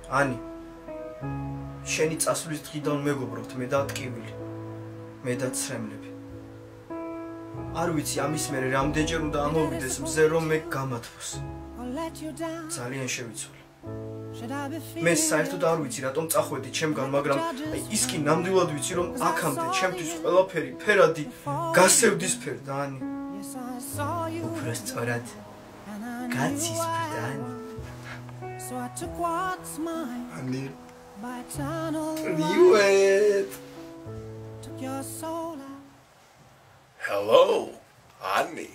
Ani, შენი წასვლის დღიდან მეგობრობთ მე და ტკივილი, მე და ცრემლები. არ ვიცი ამის მერე რამდენჯერ უნდა ამოვიდეს მზე რომ მე გამათბოს. ძალიან შევიცვალე. მე საერთოდ არ ვიცი რატომ წახვედი ჩემგან, მაგრამ ის კი ნამდვილად ვიცი რომ აქამდე ჩემთვის ყველაფერი ფერადი გასევდისფერდა Ani. უბრალოდ გაცისფრდა Ani. Ani. Привет. Hello, Ani.